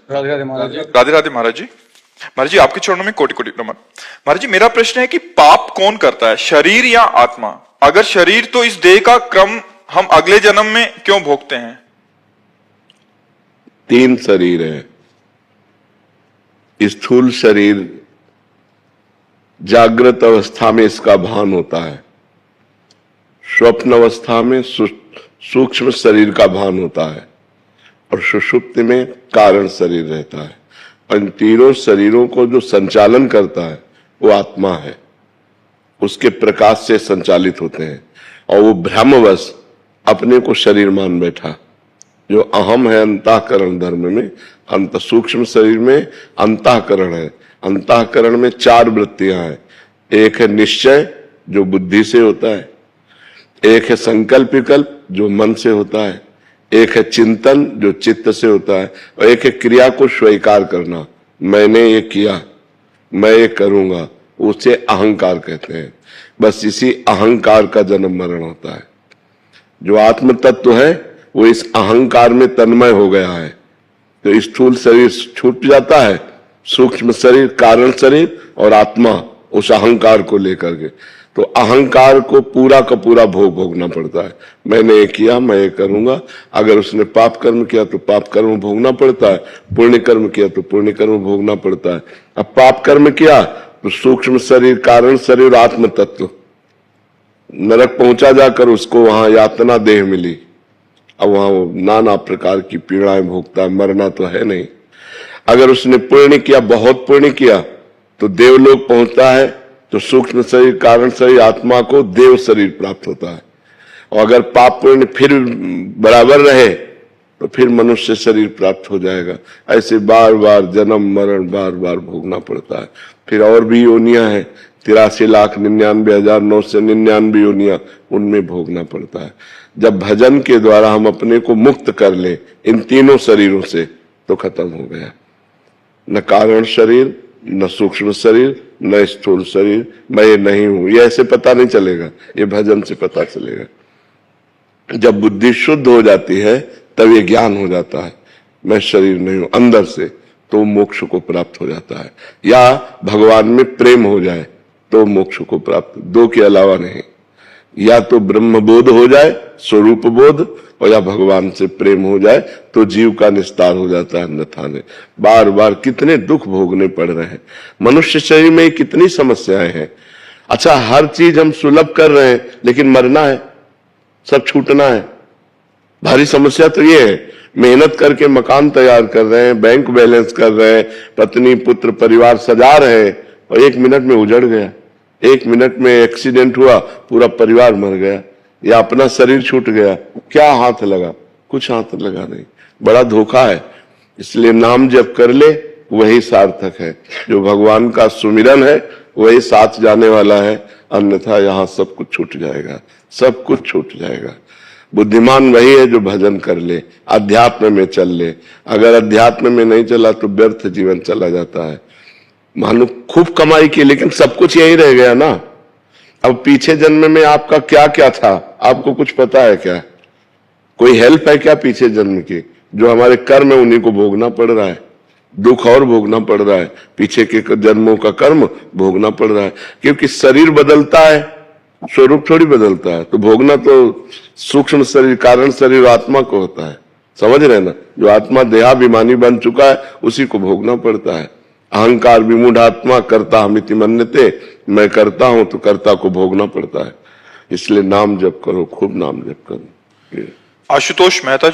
राधे राधे महाराज जी। राधे राधे महाराज जी। महाराज जी आपके चरणों में कोटि कोटि नमन। महाराज जी मेरा प्रश्न है कि पाप कौन करता है, शरीर या आत्मा? अगर शरीर तो इस देह का क्रम हम अगले जन्म में क्यों भोगते हैं? 3 शरीर है। स्थूल शरीर जागृत अवस्था में इसका भान होता है, स्वप्न अवस्था में सूक्ष्म शरीर का भान होता है और सुषुप्ति में कारण शरीर रहता है। और इन तीनों शरीरों को जो संचालन करता है वो आत्मा है, उसके प्रकाश से संचालित होते हैं। और वो भ्रमवश अपने को शरीर मान बैठा। जो अहम है अंतःकरण धर्म में, अंत सूक्ष्म शरीर में अंतःकरण है। अंतःकरण में 4 वृत्तियां हैं। एक है निश्चय जो बुद्धि से होता है, एक है संकल्प विकल्प जो मन से होता है, एक है चिंतन जो चित्त से होता है, और एक है क्रिया को स्वीकार करना, मैंने ये किया, मैं ये करूंगा, उसे अहंकार कहते हैं। बस इसी अहंकार का जन्म मरण होता है। जो आत्म तत्व है वो इस अहंकार में तन्मय हो गया है, तो स्थूल शरीर छूट जाता है, सूक्ष्म शरीर, कारण शरीर और आत्मा उस अहंकार को लेकर के। तो अहंकार को पूरा का पूरा भोगना पड़ता है। मैंने ये किया, मैं ये करूंगा। अगर उसने पाप कर्म किया तो पाप कर्म भोगना पड़ता है, पुण्य कर्म किया तो पुण्य कर्म भोगना पड़ता है। अब पाप कर्म किया तो सूक्ष्म शरीर, कारण शरीर, आत्म तत्व नरक पहुंचा जाकर उसको वहां यातना देह मिली। अब वहां वो नाना प्रकार की पीड़ाएं भोगता है, मरना तो है नहीं। अगर उसने पुण्य किया, बहुत पुण्य किया, तो देवलोक पहुंचता है, तो सूक्ष्म शरीर, कारण शरीर, आत्मा को देव शरीर प्राप्त होता है। और अगर पाप पुण्य फिर बराबर रहे तो फिर मनुष्य शरीर प्राप्त हो जाएगा। ऐसे बार बार जन्म मरण बार बार भोगना पड़ता है। फिर और भी योनियां हैं, 83,99,999 योनियां, उनमें भोगना पड़ता है। जब भजन के द्वारा हम अपने को मुक्त कर ले इन तीनों शरीरों से तो खत्म हो गया। न कारण शरीर, न सूक्ष्म शरीर, न स्थूल शरीर, मैं ये नहीं हूं, ये ऐसे पता नहीं चलेगा, ये भजन से पता चलेगा। जब बुद्धि शुद्ध हो जाती है तब ये ज्ञान हो जाता है, मैं शरीर नहीं हूं अंदर से, तो मोक्ष को प्राप्त हो जाता है। या भगवान में प्रेम हो जाए तो मोक्ष को प्राप्त, 2 के अलावा नहीं। या तो ब्रह्म बोध हो जाए, स्वरूप बोध, और या भगवान से प्रेम हो जाए तो जीव का निस्तार हो जाता है। अन्यथा नहीं। बार बार कितने दुख भोगने पड़ रहे हैं मनुष्य शरीर में, कितनी समस्याएं हैं। अच्छा, हर चीज हम सुलभ कर रहे हैं, लेकिन मरना है, सब छूटना है। भारी समस्या तो ये है। मेहनत करके मकान तैयार कर रहे हैं, बैंक बैलेंस कर रहे हैं, पत्नी पुत्र परिवार सजा रहे हैं, और 1 मिनट में उजड़ गया। 1 मिनट में एक्सीडेंट हुआ, पूरा परिवार मर गया, या अपना शरीर छूट गया। क्या हाथ लगा? कुछ हाथ लगा नहीं। बड़ा धोखा है। इसलिए नाम जप कर ले, वही सार्थक है। जो भगवान का सुमिरन है वही साथ जाने वाला है, अन्यथा यहाँ सब कुछ छूट जाएगा, सब कुछ छूट जाएगा। बुद्धिमान वही है जो भजन कर ले, अध्यात्म में चल ले। अगर अध्यात्म में नहीं चला तो व्यर्थ जीवन चला जाता है। मानो खूब कमाई की, लेकिन सब कुछ यही रह गया ना। अब पीछे जन्म में आपका क्या क्या था, आपको कुछ पता है क्या? कोई हेल्प है क्या पीछे जन्म की? जो हमारे कर्म है उन्हीं को भोगना पड़ रहा है, दुख और भोगना पड़ रहा है, पीछे के जन्मों का कर्म भोगना पड़ रहा है। क्योंकि शरीर बदलता है, स्वरूप थोड़ी बदलता है। तो भोगना तो सूक्ष्म शरीर, कारण शरीर, आत्मा को होता है। समझ रहे ना? जो आत्मा देहाभिमानी बन चुका है उसी को भोगना पड़ता है। अहंकार विमूढ़ आत्मा कर्ता हमिति मन्यते, मैं करता हूं तो कर्ता को भोगना पड़ता है। इसलिए नाम जप करो, खूब नाम जप करो। आशुतोष मेहता जी।